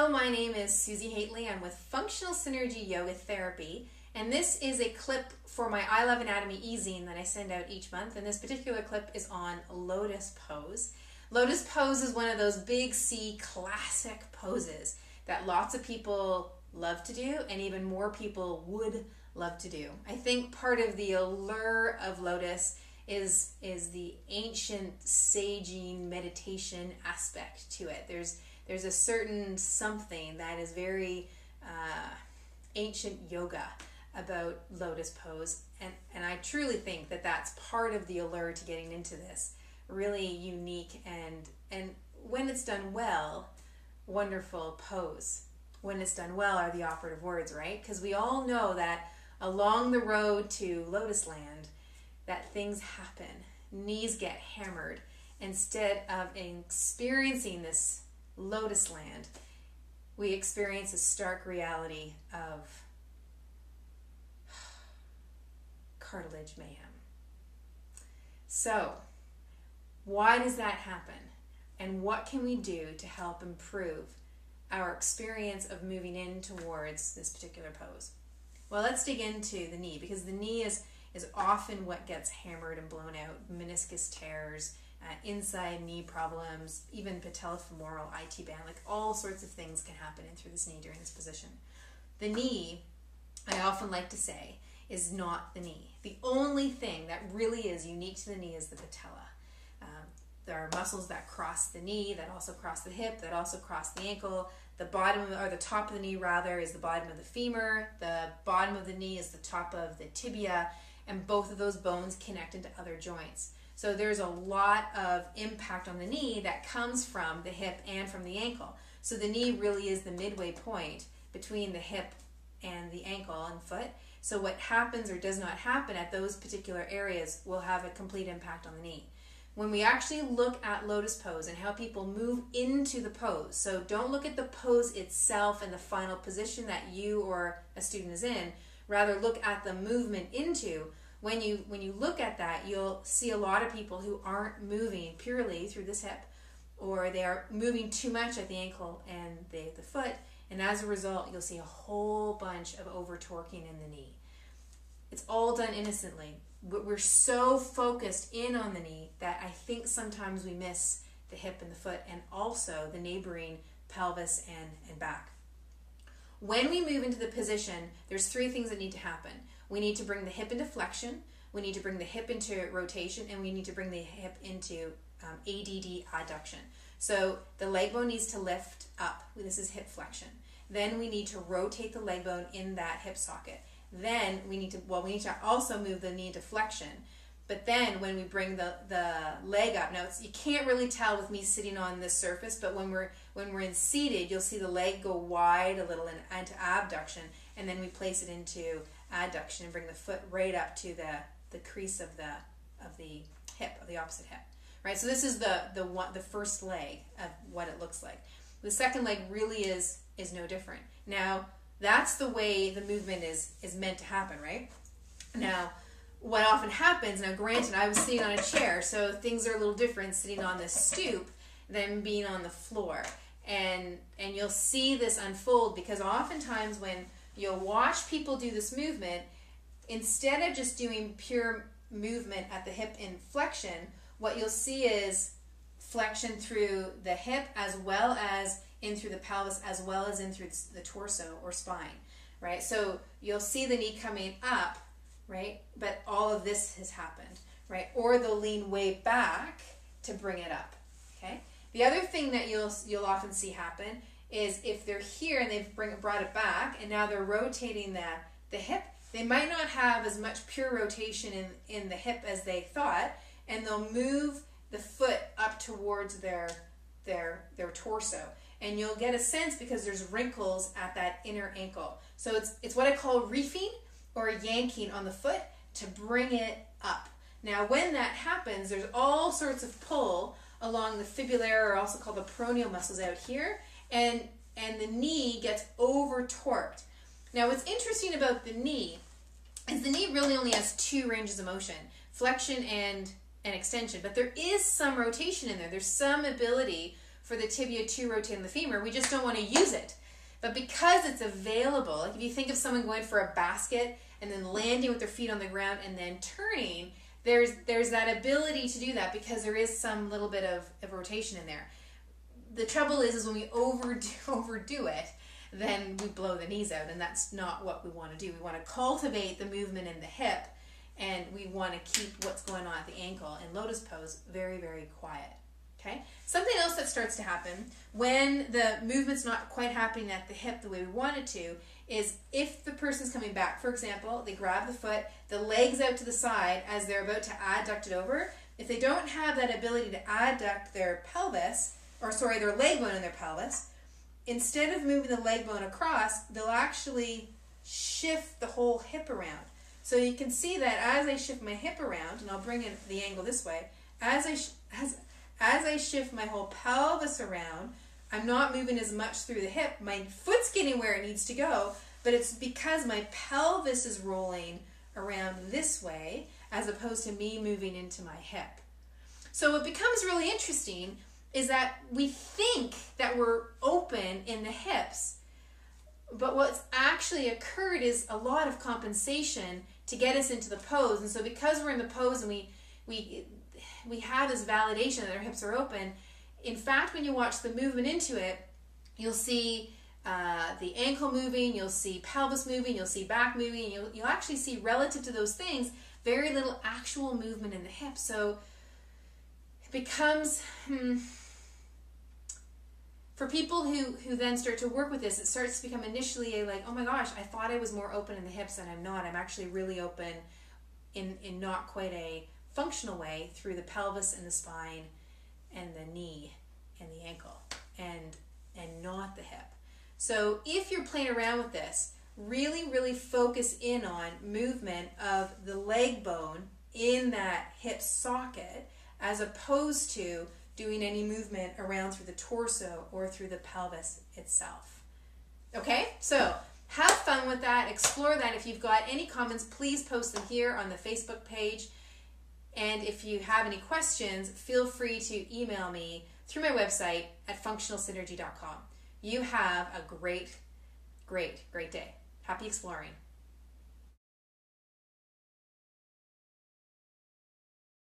Hello, my name is Susi Hately. I'm with Functional Synergy Yoga Therapy, and this is a clip for my I Love Anatomy e-zine that I send out each month, and this particular clip is on Lotus pose. Lotus pose is one of those big C classic poses that lots of people love to do, and even more people would love to do. I think part of the allure of Lotus is the ancient saging meditation aspect to it. There's a certain something that is very ancient yoga about Lotus pose, and I truly think that that's part of the allure to getting into this really unique and when it's done well, wonderful pose. When it's done well are the operative words, right? Because we all know that along the road to Lotus land that things happen, knees get hammered. Instead of experiencing this Lotus land, we experience a stark reality of cartilage mayhem. So, why does that happen? And what can we do to help improve our experience of moving in towards this particular pose? Well, let's dig into the knee, because the knee is often what gets hammered and blown out. Meniscus tears, inside knee problems, even patellofemoral IT band, like all sorts of things can happen in through this knee during this position. The knee, I often like to say, is not the knee. The only thing that really is unique to the knee is the patella. There are muscles that cross the knee, that also cross the hip, that also cross the ankle. The bottom, or the top of the knee rather, is the bottom of the femur. The bottom of the knee is the top of the tibia, and both of those bones connect into other joints. So there's a lot of impact on the knee that comes from the hip and from the ankle. So the knee really is the midway point between the hip and the ankle and foot. So what happens or does not happen at those particular areas will have a complete impact on the knee. When we actually look at Lotus pose and how people move into the pose, so don't look at the pose itself and the final position that you or a student is in, rather look at the movement into. When you look at that, you'll see a lot of people who aren't moving purely through this hip, or they are moving too much at the ankle and the foot, and as a result, you'll see a whole bunch of over-torquing in the knee. It's all done innocently. We're so focused in on the knee that I think sometimes we miss the hip and the foot, and also the neighboring pelvis and back. When we move into the position, there's three things that need to happen. We need to bring the hip into flexion, we need to bring the hip into rotation, and we need to bring the hip into ADD, adduction. So the leg bone needs to lift up. This is hip flexion. Then we need to rotate the leg bone in that hip socket. Then we need to also move the knee into flexion. But then when we bring the leg up, now you can't really tell with me sitting on this surface, but when we're in seated, you'll see the leg go wide a little and into abduction, and then we place it into adduction and bring the foot right up to the crease of the hip, of the opposite hip. Right? So this is the first leg of what it looks like. The second leg really is no different. Now, that's the way the movement is meant to happen, right? Now, what often happens, now granted, I was sitting on a chair, so things are a little different sitting on this stoop than being on the floor. And you'll see this unfold, because oftentimes when you'll watch people do this movement, instead of just doing pure movement at the hip in flexion, what you'll see is flexion through the hip as well as in through the pelvis, as well as in through the torso or spine, right? So you'll see the knee coming up, right? But all of this has happened, right? Or they'll lean way back to bring it up, okay? The other thing that you'll often see happen is if they're here and they've brought it back and now they're rotating the hip, they might not have as much pure rotation in the hip as they thought, and they'll move the foot up towards their torso. And you'll get a sense because there's wrinkles at that inner ankle. So it's what I call reefing or yanking on the foot to bring it up. Now when that happens, there's all sorts of pull along the fibular, or also called the peroneal muscles out here, and the knee gets over torqued. Now what's interesting about the knee is the knee really only has two ranges of motion, flexion and extension, but there is some rotation in there. There's some ability for the tibia to rotate on the femur. We just don't want to use it. But because it's available, like if you think of someone going for a basket and then landing with their feet on the ground and then turning, there's that ability to do that because there is some little bit of rotation in there. The trouble is when we overdo it, then we blow the knees out, and that's not what we want to do. We want to cultivate the movement in the hip, and we want to keep what's going on at the ankle in lotus pose very, very quiet. Okay? Something else that starts to happen when the movement's not quite happening at the hip the way we want it to is if the person's coming back, for example, they grab the foot, the legs out to the side as they're about to adduct it over. If they don't have that ability to adduct their pelvis, their leg bone in their pelvis, instead of moving the leg bone across, they'll actually shift the whole hip around. So you can see that as I shift my hip around, and I'll bring in the angle this way, as I shift my whole pelvis around, I'm not moving as much through the hip. My foot's getting where it needs to go, but it's because my pelvis is rolling around this way as opposed to me moving into my hip. So what becomes really interesting is that we think that we're open in the hips, but what's actually occurred is a lot of compensation to get us into the pose. And so because we're in the pose and we have this validation that our hips are open, in fact, when you watch the movement into it, you'll see the ankle moving, you'll see pelvis moving, you'll see back moving, you'll actually see, relative to those things, very little actual movement in the hip. So it becomes, for people who then start to work with this, it starts to become initially like, oh my gosh, I thought I was more open in the hips and I'm not. I'm actually really open in not quite a functional way through the pelvis and the spine and the knee and the ankle and not the hip. So if you're playing around with this, really, really focus in on movement of the leg bone in that hip socket as opposed to doing any movement around through the torso or through the pelvis itself. Okay, so have fun with that, explore that. If you've got any comments, please post them here on the Facebook page. And if you have any questions, feel free to email me through my website at functionalsynergy.com. You have a great, great, great day. Happy exploring.